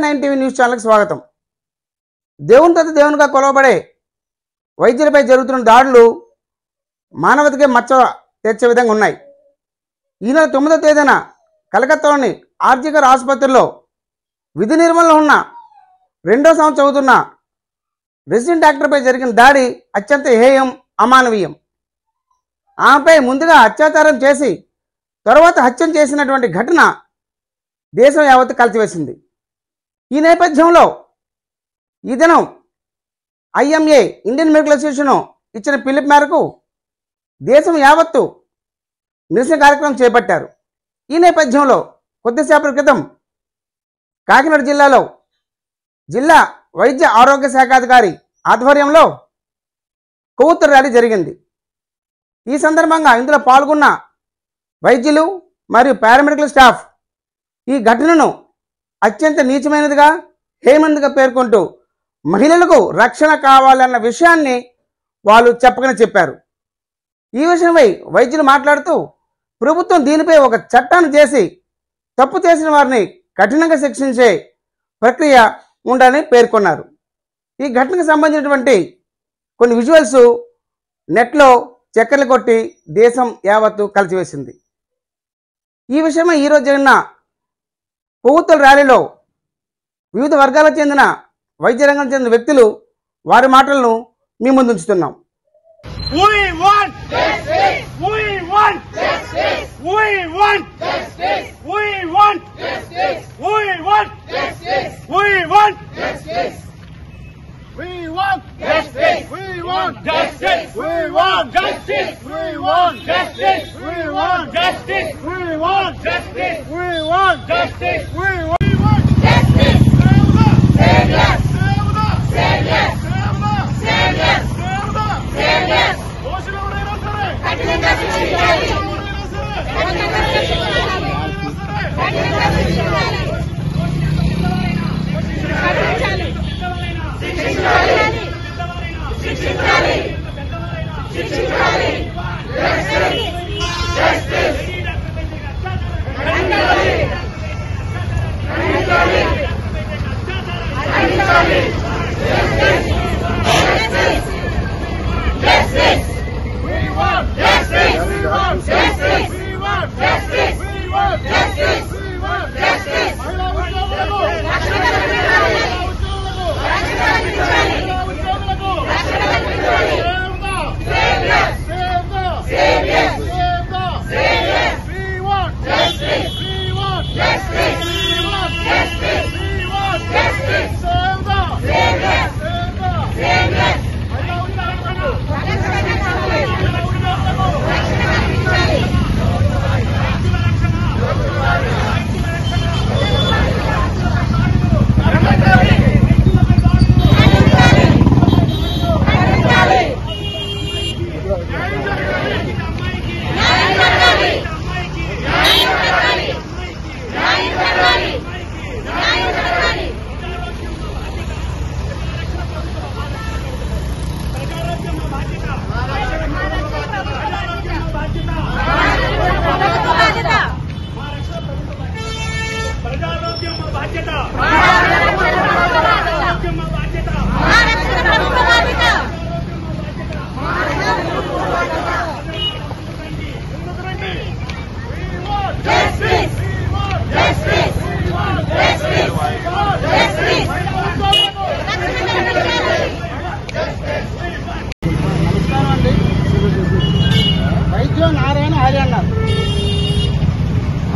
9 TV news ఛానల్కి స్వాగతం. దేవునితో దేవునిగా కొలవబడే వైద్యులపై జరుగుతున్న దాడులు మానవతకే మచ్చ తెచ్చే విధంగా ఉన్నాయి. ఈ నెల 9వ తేదీన కలకత్తాలోని ఆర్జికర్ ఆసుపత్రిలో విధి నిర్వహణలో ఉన్న 2వ సంవత్సరం చదువుతున్న రెసిడెంట్ డాక్టర్పై జరిగిన దాడి అత్యంత హేయం, అమానవీయం. ఆమెపై ముందుగా అత్యాచారం చేసి తరువాత హత్యం చేసినటువంటి ఘటన దేశం యావత్తు కలిసివేసింది. ఈ నేపథ్యంలో ఈ దినం IMA ఇండియన్ మెడికల్ అసోసియేషన్ ఇచ్చిన పిలుపు మేరకు దేశం యావత్తు నిరసన కార్యక్రమం చేపట్టారు. ఈ నేపథ్యంలో కొద్దిసేపటి క్రితం కాకినాడ జిల్లాలో జిల్లా వైద్య ఆరోగ్య శాఖాధికారి ఆధ్వర్యంలో కొవ్వొత్తుల ర్యాలీ జరిగింది. ఈ సందర్భంగా ఇందులో పాల్గొన్న వైద్యులు మరియు పారామెడికల్ స్టాఫ్ ఈ ఘటనను అత్యంత నీచమైనదిగా, హేయమైనదిగా పేర్కొంటూ మహిళలకు రక్షణ కావాలన్న విషయాన్ని వాళ్ళు చెప్పారు. ఈ విషయమై వైద్యులు మాట్లాడుతూ ప్రభుత్వం దీనిపై ఒక చట్టాన్ని చేసి తప్పు చేసిన వారిని కఠినంగా శిక్షించే ప్రక్రియ ఉండాలని పేర్కొన్నారు. ఈ ఘటనకు సంబంధించినటువంటి కొన్ని విజువల్స్ నెట్లో చక్కర్లు కొట్టి దేశం యావత్తు కలిసివేసింది. ఈ విషయమై ఈరోజు జరిగిన కొవ్వొత్తుల ర్యాలీలో వివిధ వర్గాలకు చెందిన వైద్య రంగానికి చెందిన వ్యక్తులు వారి మాటలను మీ ముందు ఉంచుతున్నాం.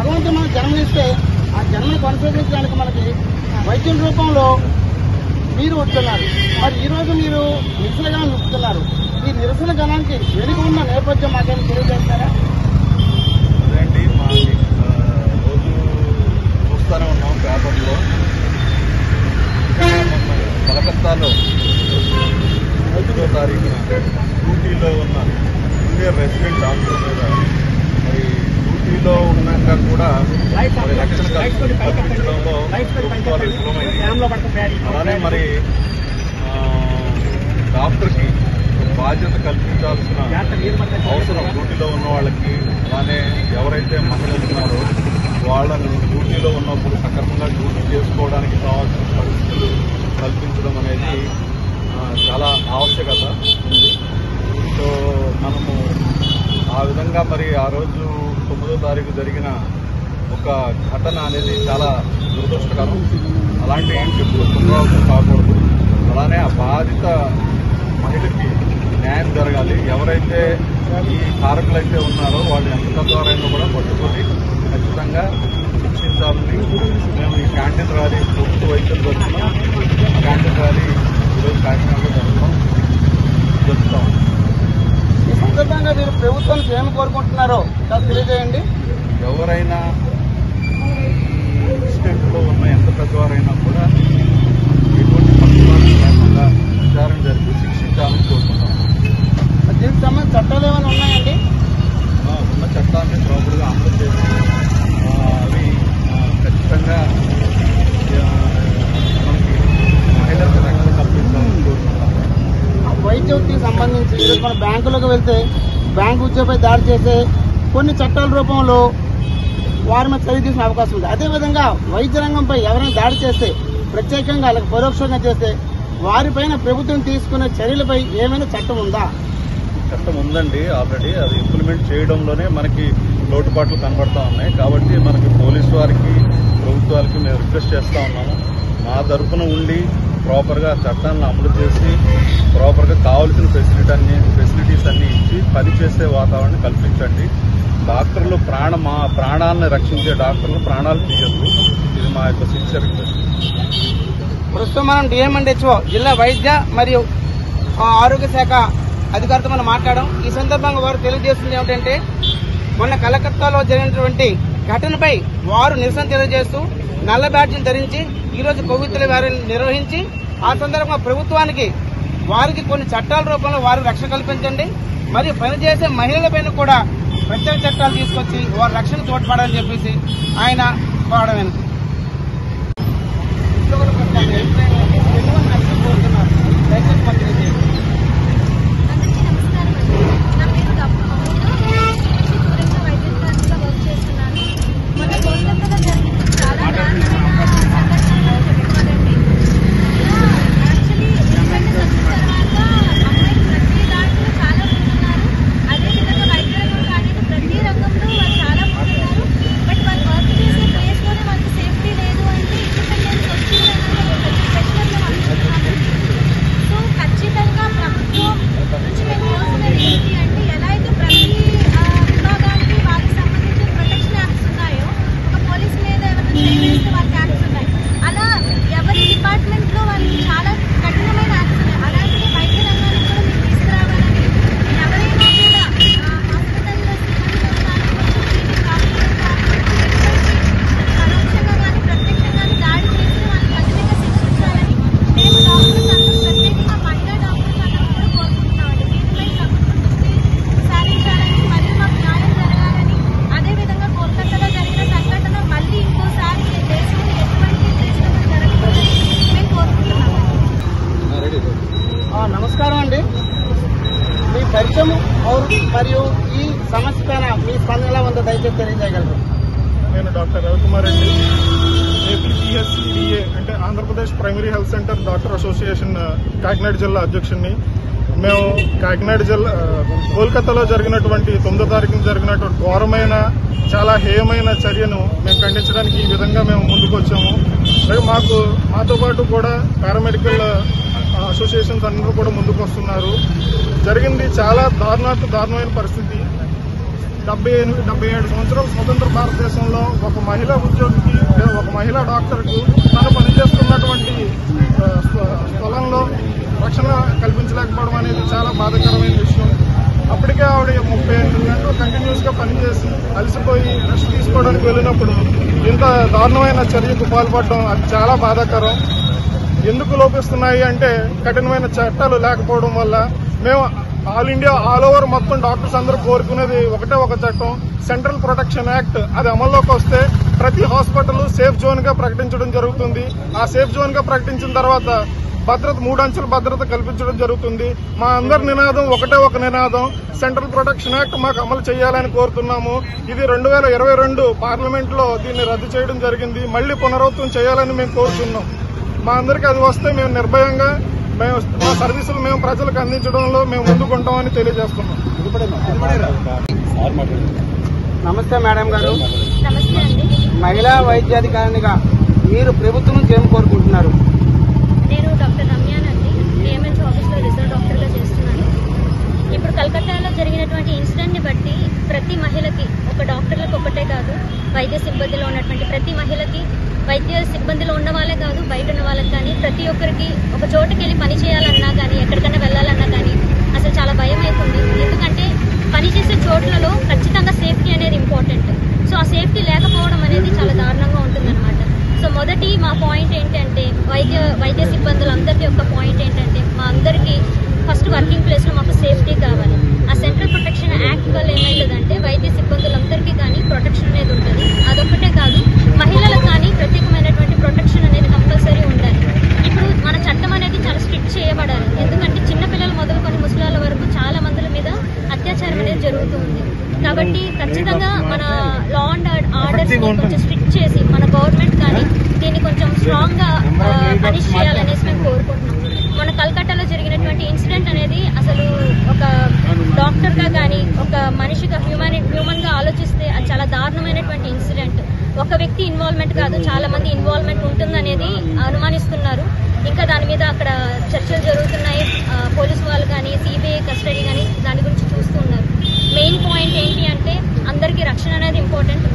భగవంతుడు మనకు జన్మనిస్తే ఆ జన్మను కొనసాగించడానికి మనకి వైద్యుల రూపంలో మీరు వస్తున్నారు. మరి ఈరోజు మీరు నిరసనగా నిలుస్తున్నారు. ఈ నిరసన గణానికి వెనుక ఉన్న నేపథ్యం మాకేమైనా తెలియజేస్తారా? రోజు చూస్తూనే ఉన్నాం పేపర్లో. కలకత్తాలో 5వ తారీఖున డ్యూటీలో ఉన్న జూనియర్ రెసిడెంట్ డాక్టర్ మీద మరి డ్యూటీలో ఉన్నాక కూడా మరి రక్షణ కల్పించడంలో ప్రభుత్వాలు విఫలమైంది. అలానే మరి డాక్టర్కి బాధ్యత కల్పించాల్సిన అవసరం డ్యూటీలో ఉన్న వాళ్ళకి, అలానే ఎవరైతే మహిళలు ఉన్నారో వాళ్ళని డ్యూటీలో ఉన్నప్పుడు సక్రమంగా డ్యూటీ చేసుకోవడానికి కావాల్సిన పరిస్థితులు కల్పించడం అనేది చాలా ఆవశ్యకత ఉంది. సో మనము ఆ విధంగా మరి ఆ రోజు 9వ తారీఖు జరిగిన ఒక ఘటన అనేది చాలా దురదృష్టకరం. అలాంటి ఏంటి ఎప్పుడు పునరావృతం కాకూడదు. అలానే ఆ బాధిత మహిళకి న్యాయం జరగాలి. ఎవరైతే ఈ కారకులైతే ఉన్నారో వాళ్ళు ఎంత ద్వారైనా కూడా పట్టుకొని ఖచ్చితంగా శిక్షించాలని మేము ఈ క్యాంటీన్ ర్యాలీ ప్రభుత్వ వైద్యుల తరఫున క్యాంటీన్ ర్యాలీ ఈరోజు కాకినాడలో జరుపుతాం. ఈ సందర్భంగా మీరు ప్రభుత్వం ఏమి కోరుకుంటున్నారో తెలియజేయండి. ఎవరైనా ఇన్సిడెంట్లో ఉన్న ఎంత పెద్దవారైనా కూడా ఎటువంటి పక్షపాతం లేకుండా విచారణ జరిపి శిక్షించాలని కోరుకుంటాం. దీనికి సంబంధించి చట్టాలు ఏమైనా ఉన్నాయండి? ఉన్న చట్టాన్ని ప్రాపర్గా అమలు చేసి అవి ఖచ్చితంగా మనకి మహిళలకు రక్షణ కల్పించాలని కోరుకుంటాం. వైద్య వృత్తికి సంబంధించి ఈరోజు మన బ్యాంకులకు వెళ్తే బ్యాంకు ఉద్యోగపై దాడి చేసే కొన్ని చట్టాల రూపంలో వారి మీద చర్య తీసుకునే అవకాశం ఉంది. అదేవిధంగా వైద్య రంగంపై ఎవరైనా దాడి చేస్తే, ప్రత్యేకంగా వాళ్ళకి పరోక్షంగా చేస్తే వారిపైన ప్రభుత్వం తీసుకునే చర్యలపై ఏమైనా చట్టం ఉందా? చట్టం ఉందండి. ఆల్రెడీ అది ఇంప్లిమెంట్ చేయడంలోనే మనకి లోటుపాట్లు కనబడతా ఉన్నాయి. కాబట్టి మనకి పోలీసు వారికి, ప్రభుత్వాలకి మేము రిక్వెస్ట్ చేస్తా ఉన్నాము. మా తరఫున ఉండి ప్రాపర్గా చట్టాలను అమలు చేసి ప్రాపర్గా కావాల్సిన ఫెసిలిటీస్ అన్ని ఇచ్చి పనిచేసే వాతావరణం కల్పించండి. డాక్టర్లు ప్రాణాలను రక్షించే డాక్టర్లు ప్రాణాలు తీయద్దు. ఇది మా యొక్క సిన్సియర్ రిక్వెస్ట్. ప్రస్తుతం మనం డిఎంఎండ్హెచ్ఓ జిల్లా వైద్య మరియు ఆరోగ్య శాఖ అధికారితో మనం మాట్లాడడం. ఈ సందర్భంగా వారు తెలియజేస్తుంది ఏమిటంటే, మొన్న కలకత్తాలో జరిగినటువంటి ఘటనపై వారు నిరసన తెలియజేస్తూ నల్ల బ్యాడ్జీని ధరించి ఈరోజు కొవ్వొత్తుల ర్యాలీని నిర్వహించి ఆ సందర్భంగా ప్రభుత్వానికి వారికి కొన్ని చట్టాల రూపంలో వారు రక్షణ కల్పించండి, మరియు పనిచేసే మహిళలపైన కూడా ప్రత్యేక చట్టాలు తీసుకొచ్చి వారి రక్షణ తోడ్పడాలని చెప్పేసి ఆయన కోరడం. నమస్కారం అండి. మీ పరిచయం మరియు ఈ సమస్య పైన మీ స్పందన ఎలా ఉందో దయచేసి తెలియజేయగలరు. నేను డాక్టర్ రవికుమార్ రెడ్డి, APPSCDA అంటే Andhra Pradesh primary health centre doctor association Kakinada జిల్లా అధ్యక్షుడిని. మేము కాకినాడ జిల్లా కోల్కతాలో జరిగినటువంటి 9వ తారీఖున జరిగినటువంటి ఘోరమైన, చాలా హేయమైన చర్యను మేము ఖండించడానికి ఈ విధంగా మేము ముందుకు వచ్చాము. మాతో పాటు కూడా పారామెడికల్ అసోసియేషన్స్ అందరూ కూడా ముందుకు వస్తున్నారు. జరిగింది చాలా దారుణమైన పరిస్థితి. 77 సంవత్సరాల స్వతంత్ర భారతదేశంలో ఒక మహిళా ఉద్యోగికి, ఒక మహిళా డాక్టర్కు తను పనిచేస్తున్నటువంటి స్థలంలో రక్షణ కల్పించలేకపోవడం అనేది చాలా బాధాకరమైన విషయం. అప్పటికే ఆవిడ 38 గంటలు కంటిన్యూస్ గా పనిచేసి అలసిపోయి రెస్ట్ తీసుకోవడానికి వెళ్ళినప్పుడు ఇంత దారుణమైన చర్యకు పాల్పడడం అది చాలా బాధాకరం. ఎందుకు లోపిస్తున్నాయి అంటే కఠినమైన చట్టాలు లేకపోవడం వల్ల. మేము ఆల్ ఓవర్ మొత్తం డాక్టర్స్ అందరూ కోరుకునేది ఒకటే ఒక చట్టం, సెంట్రల్ ప్రొటెక్షన్ యాక్ట్. అది అమల్లోకి వస్తే ప్రతి హాస్పిటల్ సేఫ్ జోన్ గా ప్రకటించడం జరుగుతుంది. ఆ సేఫ్ జోన్ గా ప్రకటించిన తర్వాత భద్రత 3 అంచెల భద్రత కల్పించడం జరుగుతుంది. మా అందరి నినాదం ఒకటే ఒక నినాదం, సెంట్రల్ ప్రొటెక్షన్ యాక్ట్ మాకు అమలు చేయాలని కోరుతున్నాము. ఇది 2022 పార్లమెంట్ లో దీన్ని రద్దు చేయడం జరిగింది. మళ్లీ పునరావృతం చేయాలని మేము కోరుతున్నాం. మా అందరికీ అది వస్తే మేము నిర్భయంగా మా సర్వీసులు మేము ప్రజలకు అందించడంలో మేము ముందుకుంటామని తెలియజేస్తున్నాం. నమస్తే మేడం గారు. నమస్తే అండి. మహిళా వైద్యాధికారినిగా మీరు ప్రభుత్వం నుంచి ఏం కోరుకుంటున్నారు? నేను డాక్టర్ రమ్యానండి. ఏఎంహెచ్ ఆఫీస్లో రిజర్వ్ డాక్టర్గా చేస్తున్నాను. ఇప్పుడు కలకత్తాలో జరిగినటువంటి ఇన్సిడెంట్ని బట్టి ప్రతి మహిళకి, ఒక డాక్టర్లకు ఒక్కటే కాదు, వైద్య సిబ్బందిలో ఉన్నటువంటి ప్రతి మహిళకి, వైద్య సిబ్బందిలో ఉన్న వాళ్ళే కాదు బయట ఉన్న వాళ్ళకి కానీ ప్రతి ఒక్కరికి ఒక చోటుకి వెళ్ళి పని చేయాలన్నా కానీ ఎక్కడికైనా వెళ్ళాలన్నా కానీ అసలు చాలా భయం అవుతుంది. ఎందుకంటే పనిచేసే చోట్లలో ఖచ్చితంగా సేఫ్టీ అనేది ఇంపార్టెంట్. సో ఆ సేఫ్టీ లేకపోవడం అనేది చాలా దారుణంగా ఉంటుందన్నమాట. సో మొదటి మా పాయింట్ ఏంటంటే వైద్య సిబ్బందులందరికీ యొక్క పాయింట్ ఏంటంటే మా అందరికీ ఫస్ట్ వర్కింగ్ ప్లేస్లో మాకు సేఫ్టీ కావాలి. ఆ సెంట్రల్ ప్రొటెక్షన్ యాక్ట్ వల్ల ఏమవుతుందంటే వైద్య సిబ్బందులందరికీ కానీ ప్రొటెక్షన్ అనేది ఉంటుంది. అదొక్కటే కాదు, మహిళలకు కానీ ప్రత్యేకమైనటువంటి ప్రొటెక్షన్ అనేది కంపల్సరీ ఉండాలి. ఇప్పుడు మన చట్టం అనేది చాలా స్ట్రిక్ట్ చేయబడాలి. ఎందుకంటే చిన్నపిల్లలు మొదలుకొని ముసలాళ్ళ వరకు చాలా మందుల మీద అత్యాచారం అనేది జరుగుతూ ఉంది. కాబట్టి ఖచ్చితంగా మన లా అండ్ ఆర్డర్స్ కొంచెం స్ట్రిక్ట్ చేసి మన గవర్నమెంట్ కానీ దీన్ని కొంచెం స్ట్రాంగ్ గా పనిష్ చేయాలనేసి మేము కోరుకుంటున్నాం. మన కలకట్టాలో జరిగినటువంటి ఇన్సిడెంట్ అనేది అసలు ఒక డాక్టర్ గా కానీ ఒక మనిషిగా హ్యూమన్ గా ఆలోచిస్తే అది చాలా దారుణమైనటువంటి ఇన్సిడెంట్. ఒక వ్యక్తి ఇన్వాల్వ్మెంట్ కాదు, చాలా మంది ఇన్వాల్వ్మెంట్ ఉంటుందనేది అనుమానిస్తున్నారు. ఇంకా దాని మీద అక్కడ చర్చలు జరుగుతున్నాయి. పోలీసు వాళ్ళు కానీ సిబిఐ కస్టడీ కానీ దాని గురించి చూస్తున్నారు. మెయిన్ పాయింట్ ఏంటి అంటే అందరికీ రక్షణ అనేది ఇంపార్టెంట్.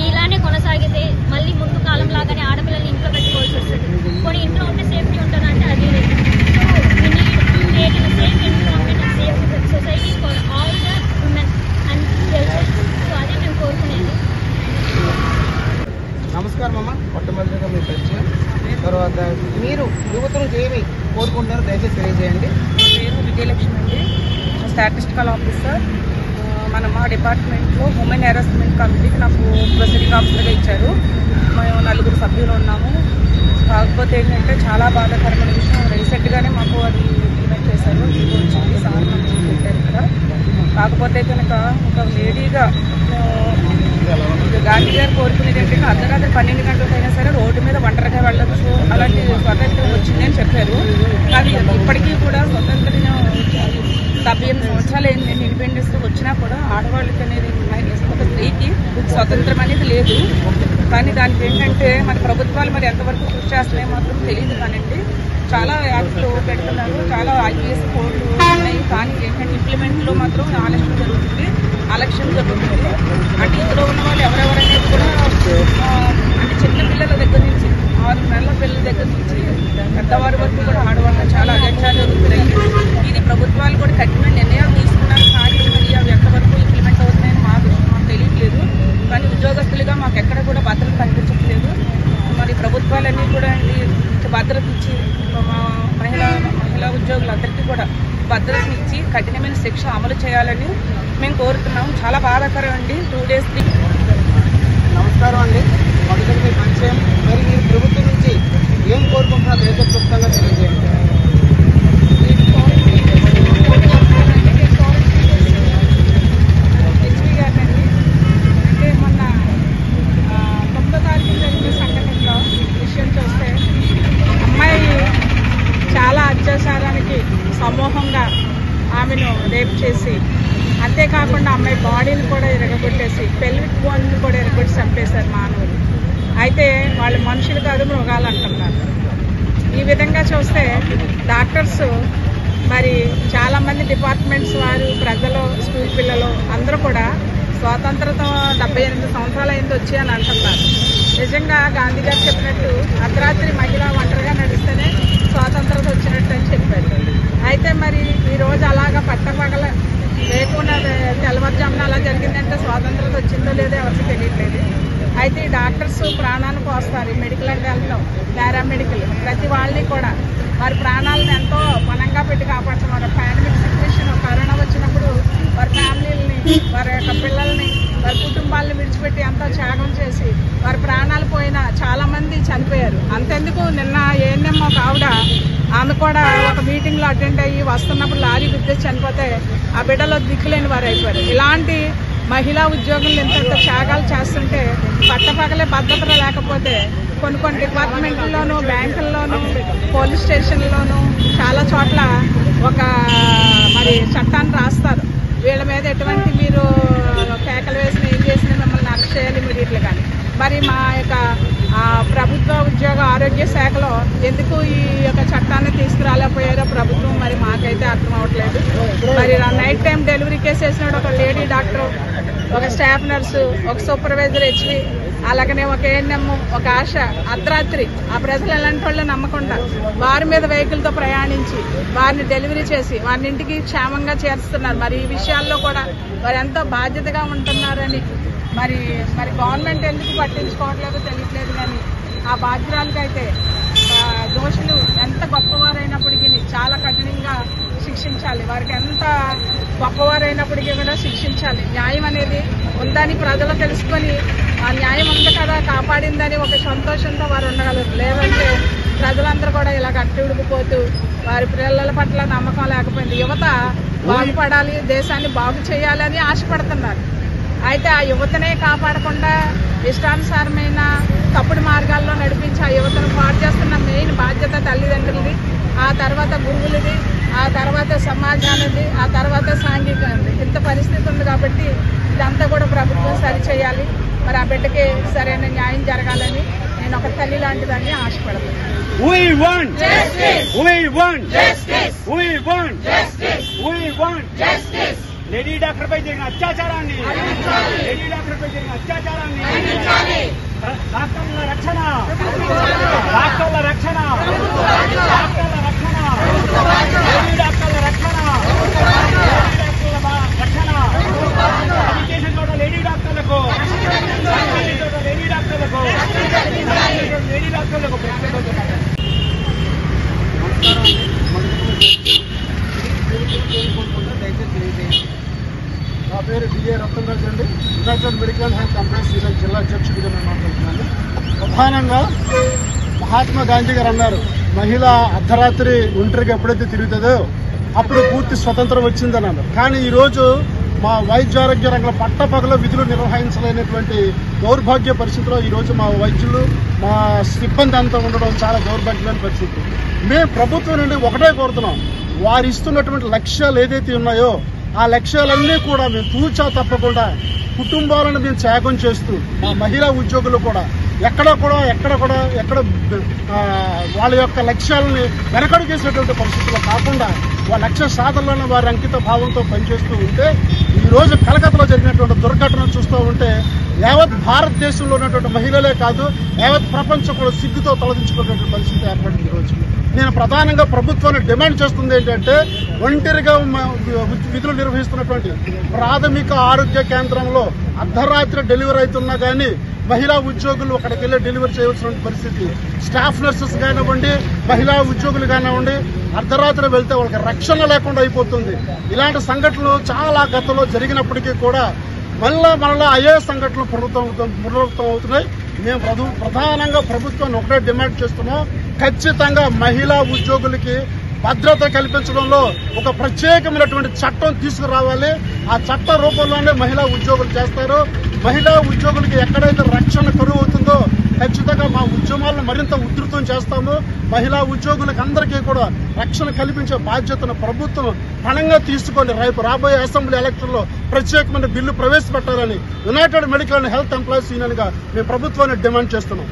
ఇలానే కొనసాగితే మళ్ళీ ముందు కాలం లాగానే ఆడపిల్లల్ని ఇంట్లో పెట్టుకోవాల్సి వస్తుంది. కొన్ని ఇంట్లో ఉంటే సేఫ్టీ ఉంటుందంటే అది లేదు. Safe environment and safe society for all the women and girls. So అదే మేము కోరుకునేది. నమస్కారం అమ్మ. మొట్టమొదటిగా మీ పరిచయం, తర్వాత మీరు యువత నుంచి ఏమి కోరుకుంటున్నారో దయచేసి తెలియజేయండి. పేరు విజయలక్ష్మి అండి, స్టాటిస్టికల్ ఆఫీసర్. మా డిపార్ట్మెంట్లో ఉమెన్ హెరాస్మెంట్ కమిటీకి నాకు ప్రొసీడింగ్ ఆఫీసర్గా ఇచ్చారు. మేము 4 సభ్యులు ఉన్నాము. కాకపోతే ఏంటంటే చాలా బాధాకరమైన విషయం, రీసెంట్గానే మాకు అది ఇంప్లిమెంట్ చేశారు. ఇది వచ్చింది సార్ మనకి పెట్టారు ఇక్కడ. కాకపోతే కనుక ఒక లేడీగా గాంధీ గారు కోరుకునేది ఏంటంటే అర్ధరాత్రి 12 గంటలకైనా సరే రోడ్డు మీద ఒంటరిగా వెళ్ళొచ్చు, అలాంటి స్వతంత్రం వచ్చింది అని చెప్పారు. కానీ ఇప్పటికీ కూడా స్వతంత్రం 78 సంవత్సరాలు అయింది ఇండిపెండెన్స్ వచ్చినా కూడా ఆడవాళ్ళకి అనేది ఒక స్త్రీకి స్వతంత్రం అనేది లేదు. కానీ దానికి ఏంటంటే మన ప్రభుత్వాలు మరి ఎంతవరకు కృషి చేస్తున్నాయో మాత్రం తెలియదు. కానివ్వండి, చాలా యాక్ట్లు పెడుతున్నారు, చాలా ఐపీఎస్ కోర్టులు ఉన్నాయి. కానీ ఏంటంటే ఇంప్లిమెంట్లో మాత్రం అలక్షన్ జరుగుతుంది. అంటే ఇందులో ఉన్న వాళ్ళు ఎవరెవరనేది కూడా అంటే చిన్న పిల్లల దగ్గర నుంచి 6 నెలల పిల్లల దగ్గర నుంచి పెద్దవారి వరకు కూడా ఆడవాళ్ళు చాలా అత్యాచారాలు జరుగుతున్నాయి. ఇది ప్రభుత్వాలు కూడా కఠిన నిర్ణయాలు తీసుకున్నారు. కానీ మరి అవి ఎంతవరకు ఇంప్లిమెంట్ అవుతున్నాయని మాకు తెలియట్లేదు. కానీ ఉద్యోగస్తులుగా మాకు ఎక్కడ కూడా భద్రత కనిపించట్లేదు. మరి ప్రభుత్వాలన్నీ కూడా భద్రత ఇచ్చి మహిళా ఉద్యోగులందరికీ కూడా భద్రత ఇచ్చి కఠినమైన శిక్ష అమలు చేయాలని మేము కోరుతున్నాము. చాలా బాధాకరం అండి. 2 days. నమస్కారం అండి. మొదటి మీ పరిచయం, మరి మీరు ప్రభుత్వం నుంచి ఏం కోరుకుంటున్నారు దయచేసి క్లుప్తంగా తెలియజేయండి. అంటే మొన్న 9వ తారీఖు జరిగిన సంఘటనలో విషయం చూస్తే అమ్మాయి చాలా అత్యాచారానికి సమూహంగా ఆమెను రేప్ చేసి, అంతేకాకుండా అమ్మాయి బాడీని కూడా ఎరగొట్టేసి పెల్విక్ బోన్ని కూడా ఎరగొట్టి చంపేశారు మానవులు. అయితే వాళ్ళు మనుషులు కాదు మృగాలు అంటున్నారు. ఈ విధంగా చూస్తే డాక్టర్స్ మరి చాలామంది డిపార్ట్మెంట్స్ వారు, ప్రజలు, స్కూల్ పిల్లలు అందరూ కూడా స్వాతంత్రత 78 సంవత్సరాలు అయింది వచ్చి అని అంటున్నారు. నిజంగా గాంధీ గారు చెప్పినట్టు అర్ధరాత్రి మహిళ ఒంటరిగా నడిస్తేనే స్వాతంత్రత వచ్చినట్టు అని చెప్పారు. అయితే మరి ఈరోజు అలాగా పట్టపగల లేకుండా తెల్లవారుజామున అలా జరిగిందంటే స్వాతంత్రత వచ్చిందో లేదో ఎవరికి తెలియట్లేదు. అయితే ఈ డాక్టర్స్ ప్రాణాన్ని పోస్తారు. మెడికల్ అండ్ హెల్త్, పారామెడికల్ ప్రతి వాళ్ళని కూడా వారి ప్రాణాలను ఎంతో పనంగా పెట్టి కాపాడుతున్నారు. పాండమిక్ సిచ్యువేషన్ కరోనా వచ్చినప్పుడు వారి ఫ్యామిలీలని, వారి యొక్క పిల్లల్ని, వారి కుటుంబాలను విడిచిపెట్టి ఎంతో త్యాగం చేసి వారి ప్రాణాలు పోయిన చాలామంది చనిపోయారు. అంతెందుకు నిన్న ఏఎన్ఎం ఒక ఆవిడ ఆమె కూడా ఒక మీటింగ్లో అటెండ్ అయ్యి వస్తున్నప్పుడు లారీ గుద్దేసి చనిపోతే ఆ బిడ్డలో దిక్కులేని వారు అయిపోయారు. ఇలాంటి మహిళా ఉద్యోగులు ఇంత త్యాగాలు చేస్తుంటే పట్టపగలే భద్రత లేకపోతే కొన్ని డిపార్ట్మెంట్లలోనూ, బ్యాంకుల్లోనూ, పోలీస్ స్టేషన్లోనూ చాలా చోట్ల ఒక మరి చట్టాన్ని రాస్తారు. వీళ్ళ మీద ఎటువంటి మీరు కేకలు వేసిన ఏం చేసినా మిమ్మల్ని అరెస్ట్ చేయాలి ఇమీడియట్లీ. కానీ మరి మా యొక్క ప్రభుత్వ ఉద్యోగ ఆరోగ్య శాఖలో ఎందుకు ఈ యొక్క చట్టాన్ని తీసుకురాలేకపోయారో ప్రభుత్వం మరి మాకైతే అర్థం అవ్వట్లేదు. మరి నైట్ టైం డెలివరీ కేసు వేసినాడు ఒక లేడీ డాక్టర్, ఒక స్టాఫ్ నర్సు, ఒక సూపర్వైజర్ హెచ్వి, అలాగనే ఒక ఏఎన్ఎం, ఒక ఆశ అర్ధరాత్రి ఆ ప్రజలు ఎలాంటి వాళ్ళు నమ్మకుండా వారి మీద వెహికల్తో ప్రయాణించి వారిని డెలివరీ చేసి వారిని ఇంటికి క్షేమంగా చేరుస్తున్నారు. మరి ఈ విషయాల్లో కూడా వారు ఎంతో బాధ్యతగా ఉంటున్నారని మరి గవర్నమెంట్ ఎందుకు పట్టించుకోవట్లేదో తెలియట్లేదు. కానీ ఆ బాధ్యురాలకైతే దోషులు ఎంత గొప్పవారైనప్పటికీ చాలా కఠినంగా శిక్షించాలి. వారికి ఎంత గొప్పవారైనప్పటికీ కూడా శిక్షించాలి. న్యాయం అనేది ఉందని ప్రజలు తెలుసుకొని ఆ న్యాయం ఉంది కదా కాపాడిందని ఒక సంతోషంతో వారు ఉండగలరు. లేదంటే ప్రజలందరూ కూడా ఇలా కట్టి ఉడికిపోతూ వారి పిల్లల పట్ల నమ్మకం లేకపోయింది. యువత బాగుపడాలి, దేశాన్ని బాగు చేయాలని ఆశపడుతున్నారు. అయితే ఆ యువతనే కాపాడకుండా ఇష్టానుసారమైన తప్పుడు మార్గాల్లో నడిపించి ఆ యువతను పాడు చేస్తున్న మెయిన్ బాధ్యత తల్లిదండ్రులది, ఆ తర్వాత గురువులది, ఆ తర్వాత సమాజానిది, ఆ తర్వాత సాంఘికది. ఇంత పరిస్థితి ఉంది కాబట్టి ఇదంతా కూడా ప్రభుత్వం సరిచేయాలి. మరి ఆ బిడ్డకి సరైన న్యాయం జరగాలని నేను ఒక తల్లి లాంటిదాన్ని ఆశపడుతున్నాను. We want justice. We want justice. We want justice. We want justice. Lady doctor పై జరిగిన అత్యాచారాన్ని, లేడీ డాక్టర్ పై జరిగిన అత్యాచారాన్ని, డాక్టర్ల రక్షణ, డాక్టర్ల రక్షణ, డాక్టర్ల రక్షణ, లేడీ డాక్టర్ల రక్షణ, రక్షణ, ఎడ్యుకేషన్ చోట లేడీ డాక్టర్లకు, చోట లేడీ డాక్టర్లకు, లేడీ డాక్టర్లకు నా పేరు డిఏ రతన్రాజ్ అండి. United medical health employees union జిల్లా అధ్యక్షుడిగా నేను మాట్లాడుతున్నాను. ప్రధానంగా మహాత్మా గాంధీ గారు అన్నారు, మహిళ అర్ధరాత్రి ఒంటరిగా ఎప్పుడైతే తిరుగుతుందో అప్పుడు పూర్తి స్వతంత్రం వచ్చిందని అన్నారు. కానీ ఈరోజు మా వైద్యారోగ్య రంగంలో పట్టపగల విధులు నిర్వహించలేనటువంటి దౌర్భాగ్య పరిస్థితిలో ఈరోజు మా వైద్యులు, మా సిబ్బంది అంతా ఉండడం చాలా దౌర్భాగ్యమైన పరిస్థితి. మేము ప్రభుత్వం నుండి ఒకటే కోరుతున్నాం, వారు ఇస్తున్నటువంటి లక్ష్యాలు ఏదైతే ఉన్నాయో ఆ లక్ష్యాలన్నీ కూడా మేము తూచా తప్పకుండా కుటుంబాలను మేము త్యాగం చేస్తూ మా మహిళా ఉద్యోగులు కూడా ఎక్కడ వాళ్ళ యొక్క లక్ష్యాలని వెనకడుగేసేటువంటి పరిస్థితుల్లో కాకుండా వాళ్ళ లక్ష్య సాధనలోనే వారి అంకిత భావంతో పనిచేస్తూ ఉంటే ఈరోజు కలకత్తాలో జరిగినటువంటి దుర్ఘటన చూస్తూ ఉంటే యావత్ భారతదేశంలో ఉన్నటువంటి మహిళలే కాదు యావత్ ప్రపంచం కూడా సిగ్గుతో తలదించుకునేటువంటి పరిస్థితి ఏర్పడింది. ఈరోజు నేను ప్రధానంగా ప్రభుత్వాన్ని డిమాండ్ చేస్తుంది ఏంటంటే, ఒంటరిగా విధులు నిర్వహిస్తున్నటువంటి ప్రాథమిక ఆరోగ్య కేంద్రంలో అర్ధరాత్రి డెలివరీ అవుతున్నా కానీ మహిళా ఉద్యోగులు అక్కడికి వెళ్ళి డెలివరీ చేయవలసిన పరిస్థితి. స్టాఫ్ నర్సెస్ కానివ్వండి, మహిళా ఉద్యోగులు కానివ్వండి, అర్ధరాత్రి వెళ్తే వాళ్ళకి రక్షణ లేకుండా అయిపోతుంది. ఇలాంటి సంఘటనలు చాలా గతంలో జరిగినప్పటికీ కూడా మళ్ళా అయ్యే సంఘటనలు పునరావృతం అవుతున్నాయి. మేము ప్రధానంగా ప్రభుత్వాన్ని ఒకటే డిమాండ్ చేస్తున్నాం, ఖచ్చితంగా మహిళా ఉద్యోగులకి భద్రత కల్పించడంలో ఒక ప్రత్యేకమైనటువంటి చట్టం తీసుకురావాలి. ఆ చట్ట రూపంలోనే మహిళా ఉద్యోగులు చేస్తారు. మహిళా ఉద్యోగులకి ఎక్కడైతే రక్షణ కరువు అవుతుందో ఖచ్చితంగా మా ఉద్యమాలను మరింత ఉధృతం చేస్తాము. మహిళా ఉద్యోగులకు అందరికీ కూడా రక్షణ కల్పించే బాధ్యతను ప్రభుత్వం పణంగా తీసుకొని రాబోయే అసెంబ్లీ ఎలక్షన్లో ప్రత్యేకమైన బిల్లు ప్రవేశపెట్టాలని united medical and health employees union గా మేము ప్రభుత్వాన్ని డిమాండ్ చేస్తున్నాం.